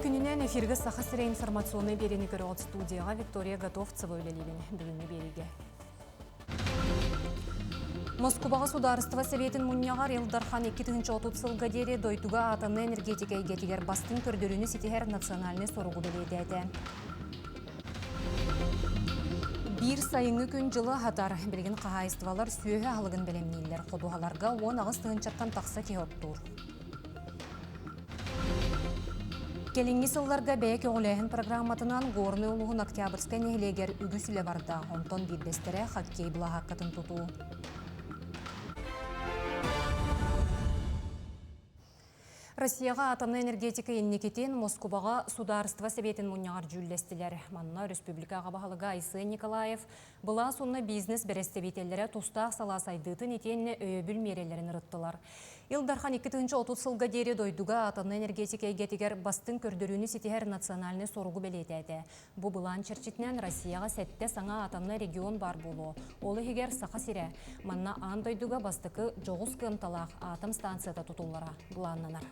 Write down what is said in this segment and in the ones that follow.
күнінен эфирге саха сірі информационный берені көріғат студияға Виктория Готовцева өлелевен бүгінгі береге. Москваға Сударство Советін мұнияғар Елдархан 2-30 сылға дері дойтуға атомны энергетика егетігер бастың көрдіріні сетігер национальный сорғы беледеді. Bir sayıngı gün жылы хатар білген қағайыстывалар сүйеге алығын білемнейлер. Қодуғаларға 10 ағыз тұғынчаттан тақса кейоттур. Келінгі сылларға бәйек оғылайын программатынан ғорны ұлығын Октябрьскай нехелегер үгісілі барда. Онтон бирбестері хоккей бұла хаққатын тұту. Россияға атомны энергетика еннекетен Москваға Сударство Советін мұнияғар жүлдестілер. Манна Республикаға бағалыға Айсы Николаев бұла сонына бизнес берестебетелері тұстақ саласайдытын етеніне өйбіл мерелерін ұрыттылар. Илдархан 2-30 сылға дері дойдуға атомны энергетика егетігер бастың көрдіріні сетігер национальный сорғы белетеді. Бұ бұлан черчетінен Россияға сәтті саңа атомны регион бар болу. Олы егер сақа сире. Манна ан дойдуға бастықы жоғыз кымталақ атом станцияда тұтулара бұланнанар.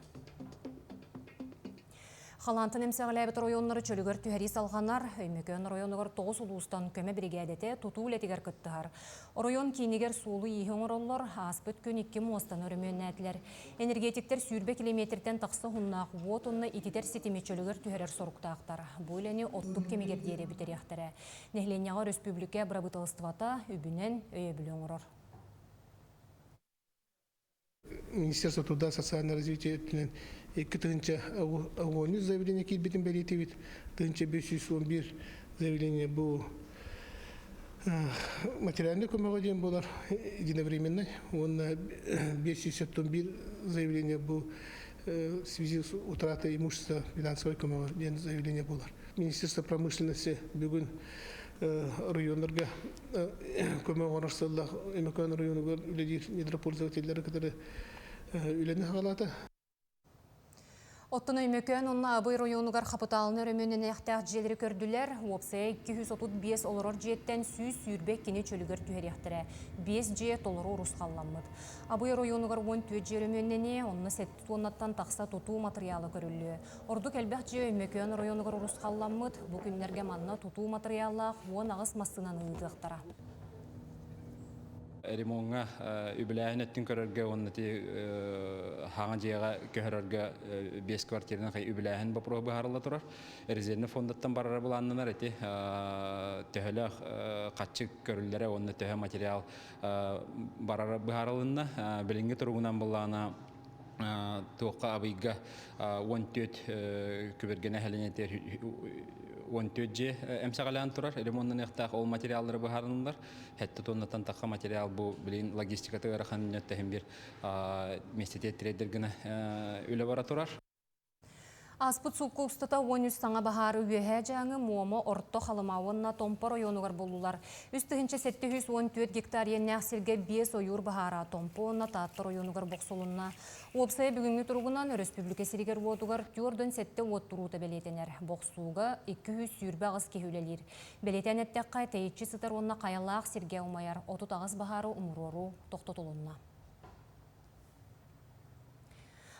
Халантын эмсәғіләбіт районлары чөлігір түхәрі салғанар, өймекөн районығыр 9 ұлыстан көмі бригадеті тұту үлетігер күттіғар. Район кейінігер сулы ехен ороллар, аспыт көн 2 мостан өрімен әтілер. Энергетиктер сүйірбе километрден тақсы ғыннақ от онны ититер сетеме чөлігір түхәрер сорықтақтар. Бұл әне оттық кемегер дейірі бітеряқтары. Нехленяға республика брабытылыстывата үбінен өйебілен ұрыр. Министерство труда и социального развития тыгынча огонь заявление килбитин беритивит тыгынча 511 заявление был материальный коммуникацион болар единовременно он 561 заявление был в связи с утратой имущества финансовой коммуникацион заявление болар. Министерство промышленности бүгін районларга коммуникациялар эмекан районуга үледир недропользовательдер которые үлені халата. Оттын өймекөн онна абый районугар қапыталыны өріменен әқтәқ желері көрділер. Опсай 235 олырор жеттен сүйірбек кене чөлігер түхеректірі. 5 жет олыру ұрысқалламыд. Абый районугар 14 жеріменене онны сәтті оннаттан тақса тұту материалы көрілі. Ордық әлбәқ же өймекөн районугар ұрысқалламыд. Бұл күнлерге манна тұту материаллақ 10 ағыз массынан ұйдықтара. Ремонға үбіләйін көрерге, оннаты хаңа жеға көрерге 5 квартирінің қай үбіләйін бапырғы бұғарылы тұрар. Резервні фондаттан барары бұланнанар әті төхілі қатшы көрілері, онны төхі материал барары бұғарылынна. Білінгі тұрғынан бұлана туаққа абыйға 14 күбергені әлінетер 14 же әмсағалан тұрар. Ремонтын әқтақ ол материаллары бұғарынылар. Хәтті тоннаттан таққа материал бұл білін логистикаты ғарақанын өттәхін бір местетет трейдергіні өлі бара тұрар. Аспыт суккулстата 13 саңа бағары үйе жаңы муамы орто қалымауынна томпор ойонуғар болулар. Үстігінші 714 гектар еннәқсерге 5 ойыр бағара томпуынна таттыр ойонуғар боқсолынна. Опсай бүгінгі тұрғынан республика серігер отуғар түрден 7 оттыруыты белетенер. Боқсуға 200 сүйірбе ағыз кехулелер. Белетен әттәққа тәйітші сытар онна қаялақ серге умайар. Отут ағыз бағары умырору тоқтотылынна.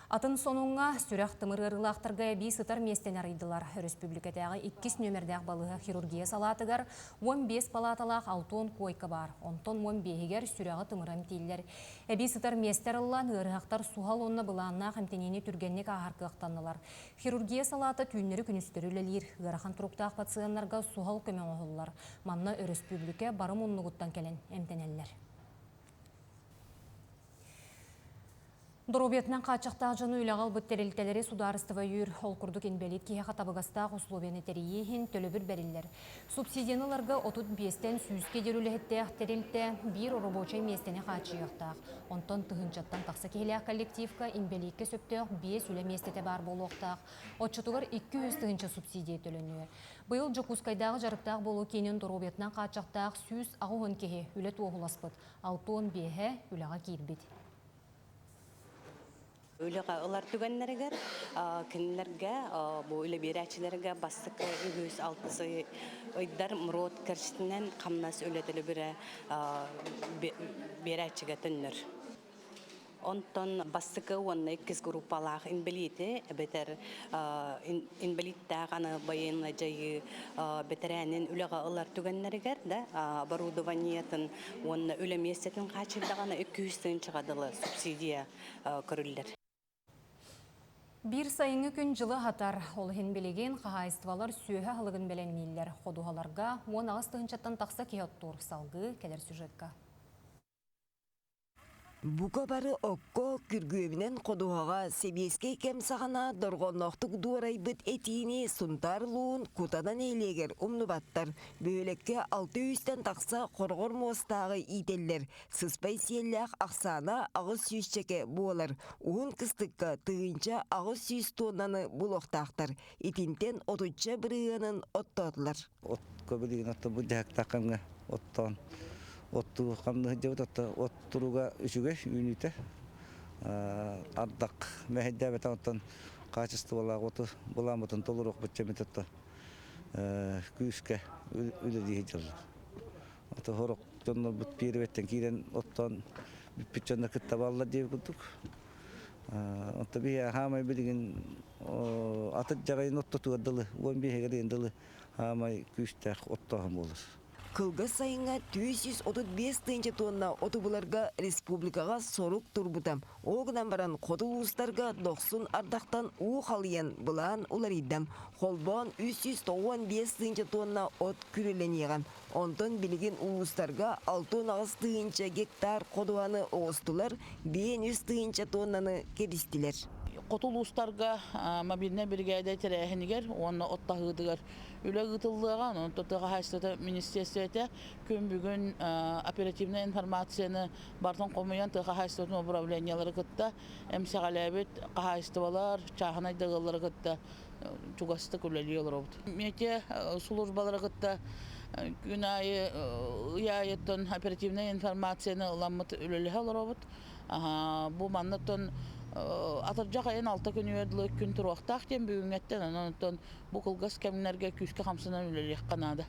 Атын сонуңа сүрәқ тымырғырылақтарға бей сытар местен арыйдылар. Республикатағы 2 нөмірдәқ балығы хирургия салатығар 15 палаталақ 6 койка бар. Онтон 15-гер сүрәғы тымырам тейлер. Бей сытар местер ылан ұрғақтар суғал онына бұланна қамтенені түргеннек ағарқықтанылар. Хирургия салаты түйінері күністері үлелер. Ғарахан тұруқтақ пациенларға суғал көмен оғылар. Манна республика барым оннығыттан кәлін әмтенелер. Доробетнан қачықтақ жаны үйлағал бүттерелтелері Сударство үйір олқұрдық енбелет кейіға табығастақ условияны тәрейхін төлі бір бәрілер. Субсидияныларға 35-тен сүйіске дерулі әтті әқтерелті бір рабочай местені қачияқтақ. Онтан тұғынчаттан тақсы кейліғ коллективка енбелекке сөптіғ 5 үлі местеті бар болуқтақ. Отчытығыр 200 тұғынча субсидия төліні. Бұл Жокускайдағы жарықтақ болу кейінен Доробетнан қачықтақ сүйіс ағуын кеге үлі туғыласпыд. 6-10 үліға кейірбет. Өліға олар түгенлерігер, кінлерге, бұл өлі берәчілерге бастық үйіз алтысы өйдар мұрот кіршітінен қамнас өлетілі бірі берәчіге түннір. Онтон бастыкы онна иккис группалах инвалиды бетер инвалидтах аны байын жайы бетерәнен үләгә алар түгәннәргәр да оборудованиятын онна үлеместен качылдаганы 200 тыгын чыгадылы субсидия көрүлләр. Bir sayıngı күн жылы хатар олхин белеген қағайыстывалар сүйе халығын беленнейлер қодуғаларға 10 ағыстығыншаттан тақса кейоттур салғы келер сюжетка. Бука бары окко күргөбінен қодуғаға себеске кем сағана дорғонлықтық дуарай бұт етіні сұнтарлуын кутадан ейлегер умнубаттар. Бөлекке 600-тен тақса қорғыр мостағы ителлер. Сыспай селләқ ақсана ағыз сүйісчеке болар. Уын кыстыққа тығынша ағыз сүйіс тоннаны бұлықтақтар. Итинтен отуча бірігінің оттадылар. От көбілігін отты бұдяк тақымға оттан. Отту қамды жауыт оттыруға үшіге үйніті. Ардақ мәхедді әбетен оттан качестволақ оты бұламытын толыруқ бұтчамет отты күйіске үлі дейі жылы. Оты хоруқ жонны бұт берібеттен кейден оттан бүт жонны күтті балла дейі күттік. Отты бейі хамай білігін аты жағайын отты туғадылы, 15-ге дейін дылы хамай күйістәқ оттағын болыр. Кылга сайынға 235 тыынча тонна отубуларга республикаға сорук турбутам. Оғынан баран қоду ұлыстарға 90 ардақтан уғалыян бұлан улар иддам. Холбон 395 тыынча тонна от күреленеған. Онтон білген ұлыстарға 6 тыынча гектар қодуаны оғыстылар, 500 тыынча тоннаны керістілер. Қотул ұстарға мобильне бригада тәрәхінігер, оны оттағыдығар. Үлі ғытылдыған, оны тұттыға хайстыты министерстветі күн бүгін оперативный информацияны бартын қомыян тұға хайстытын управлениялары күтті, әмсіғаләбет қағайстывалар, чағын айдығылары күтті, чуғасты күлелі олар олды. Мете сұлырбалары күтті, күн айы ұяйыттын оперативный информацияны ұламыт үлелі олар олды. Бұл маннаттын атыржақ айын 6 күн өйділі күн тұруақтақ ден бүгінгеттен, онын бұл қылғас кәмінерге күшкі қамсынан үлелек қанады.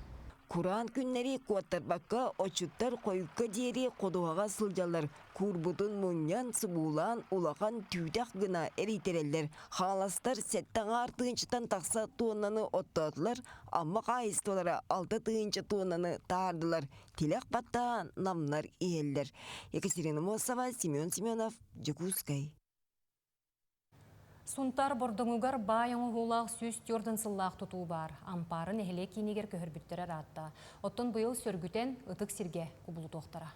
Kur'an günleri kuattarbakka oçuttar koyukka diyeri koduğağa sılcalar. Kurbutun munyan sıbulan ulağan tüydaq gına eritereller. Halastar setten artığınçıdan taksa tuğunanı ottadılar. Amma qayıstolara 6 tığınçı tuğunanı tağırdılar. Tilak batta namlar iyeller. Yekaterina Mosova, Semyon Semyonov, Jakutskay. Сунтар бордоңугар байыңы хулақ сүз тёрдын сыллақ тұту бар. Ампарын әхіле кейнегер көхірбіттері ратта. Оттон бұйыл сөргітен ұтық сирге құбылы тоқтара.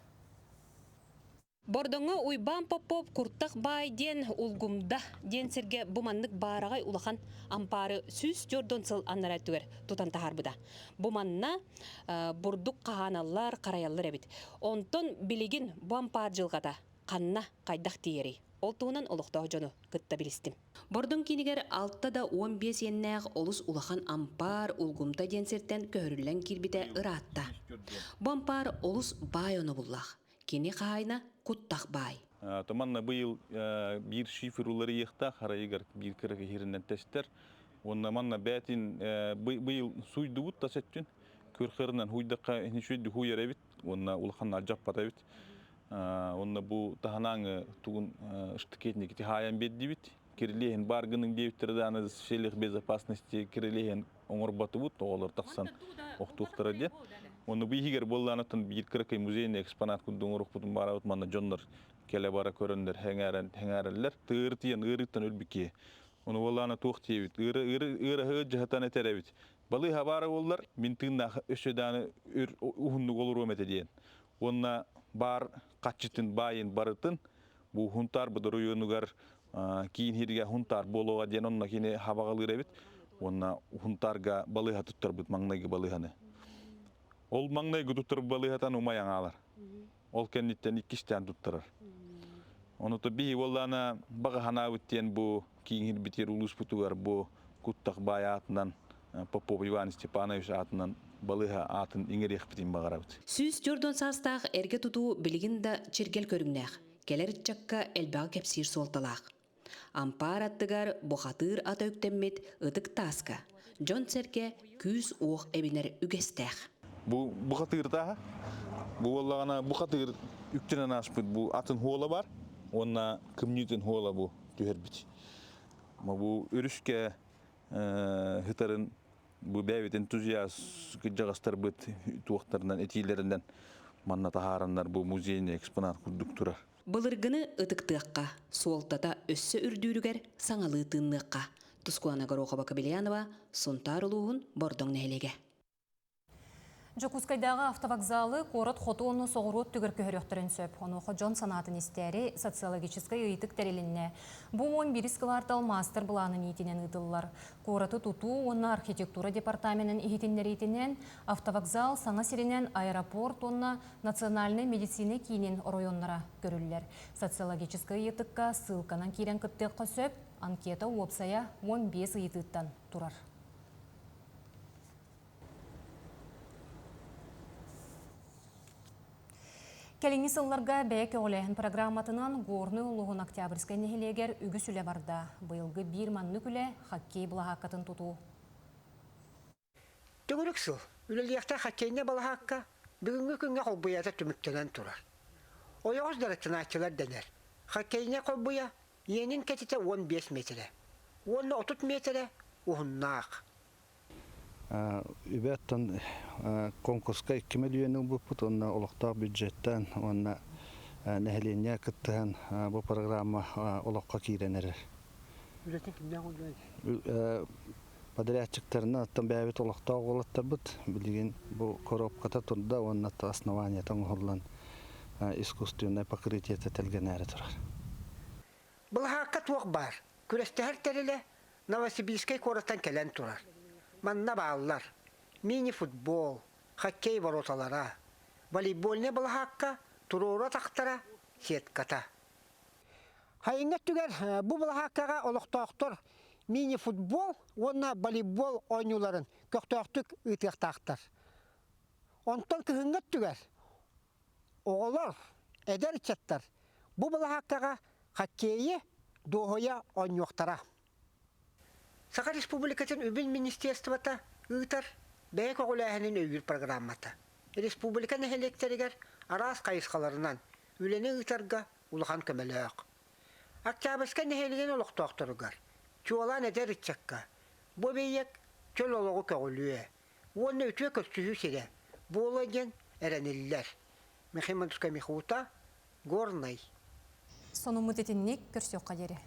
Бордоңы уйбан поп курттақ бай ден улгумда ден сирге буманнык барағай улахан ампары сүз тёрдын сыл аннараттугер тұтан тахарбыда. Буманна бурдук қағаналар қараялар әбіт. Онтон білігін bu ампар жылғада қанна қайдақ тиері. Ол туынан олықтағы жону кытта білістім. Бордың кейінігер 6-15 еннәғ олыс улахан ампар улгумда денсерттен көрілен кирбіте ыратта. Бұл ампар олыс бай оны бұллақ. Кені қайна құттақ бай. Таманна бұйыл бір шифр улары еқта қарайығар бір кірігі херінен тәстер. Онна манна бәтін бұйыл суйды бұт тасеттен. Көрқерінен хуйдаққа нешуеді хуйар әбіт. Онна улахан алжап бат әбіт. Онна бұл тағанаңы туғын үштікетіне кеті хаян бедді бит. Кирилейін барғының деуіттерді аны шелік безопасности кирилейін оңыр баты бұд, оғылар тақсан оқтуқтары де. Оны бұйығер болғанытын бір кірікай музейіне экспонат күндің ұрық бұдың бара бұд, мана жонлар келе бара көріндер, хәңәрілер. Тығыртыян ұрықтан өлбіке. Оны болғаны тоқ тейбіт, ұры ғы жығытан әтер әбіт. Балы хабары олар, мен тыңна өшеданы ұхынны олыр өметі дейін. Онына бар қатшытын байын барытын, бұл хунтар бұды районугар кейін херге хунтар болуға ден онына кейіне хабағалыр әбет, онына хунтарға балыға тұттар бұд маңнайғы балығаны. Ол маңнайғы тұттар балығатан ұмай аңалар. Ол кәнеттен иккіштен тұттарар. Оны то бейі олана баға хана өттен бұл кейін хербетер ұлыс бұтуғар бұл құттақ бай атынан, Попов Иван Степанович атынан балыға атын еңерек бітін бағарабыд. Сүз тёрдон састақ әрге тұту білігін да чергел көріңнәқ. Келер чакка әлбағы кәпсір солталақ. Ампар аттығар бұқатыр ата өктеммет ұтық таска. Жон сәрке күз оқ әбінер үгестәқ. Бұқатыр таға. Бұл олағына бұқатыр үктенен аспыд. Бұл атын хола бар. Онна кымнитин хола бу түһербит. Ма бу өрүшкә хытарын бу бәвит энтузиаст кыжагастар бит туактарынан этилеринен манна тахараннар бу музейне экспонат курдук турар. Былыргыны ытыктыакка, суолтата өссө үрдүүрүгер саңалы тынныакка. Тускулана Горохова Кабелянова, Сунтар улуғын бордоң нәйлеге. Жокускайдағы автовокзалы корот хотуыны соғырут түгір көхіріқтірін сөп. Онуқы Джон санатын істері социологическай ұйтық тәрелінне. Бұл 11 квартал мастер бұланын етінен ұтылылар. Короты тұту, оны архитектура департаментін ехетіндер етінен, автовокзал саңа сиренен аэропорт, оны национальный медицины кейінен районлара көрілілер. Социологическай ұйтыққа сылқанан кейрен күттіққа сөп, анкета уопсая 15 ұйтықтан тұрар. Келіңі сылларға бәйек оғылайын программатынан ғорны ұлығын октябрьскай нехелегер үгі сүлі барда. Бұйылғы бір манны күлі хоккей бұлағаққатын тұту. Түгірік сыл, үліліяқта хоккейне балағаққа бүгінгі күнге қолбұяда түміктенен тұрар. Ойоғыз дараттын айтылар дәнер. Хоккейне қолбұя енін кәтіте 15 метрі. 10-30 метрі ұғыннақ. Үбәттен конкурска 2 миллионның бұппыт, онна олықтақ бюджеттен, онна нәхелене күттіген бұл программа олыққа кейренерер. Үлетін кімден қолдайды? Подрядчиктарына аттан бәйбет олықтақ олаттар бұд, білген бұл коробката тұрда, онна основаниятан ғырлан искусственное покрытие тәтелген әрі тұрар. Бұл хаққа туақ бар. Күресті әр тәрілі Новосибирскай кораттан кәлен тұрар. Манна баллар, мини-футбол, хоккей вороталара, волейбольне бұл хаққа, тұруыра тақтара, сетката. Хайыңғат түгер бұл хаққаға олықтақтыр мини-футбол, онна волейбол ойнуларын көқтақтық ұйтықтақтар. Онтан күхіңгат түгер оғылар, әдер чаттар, бұл хаққаға хоккейі доғоя ойнуқтара. Сақа республикатын үбіл министерствата ұйтар бәйек оғылайының өйір программата. Республиканы электерігер арас қайысқаларынан үлені ұйтарға ұлған көмелі өқ. Октябрьска нехелеген олықтақтырығар. Чуалан әдер үтчакка. Бұ бейек чөл олығы көғілуе. Оны үтуе көстүхі сере. Бұл өген әрәнелілер. Мехимантуска Михута, Горнай. Соны мұдетіннек көрсеуққа дері.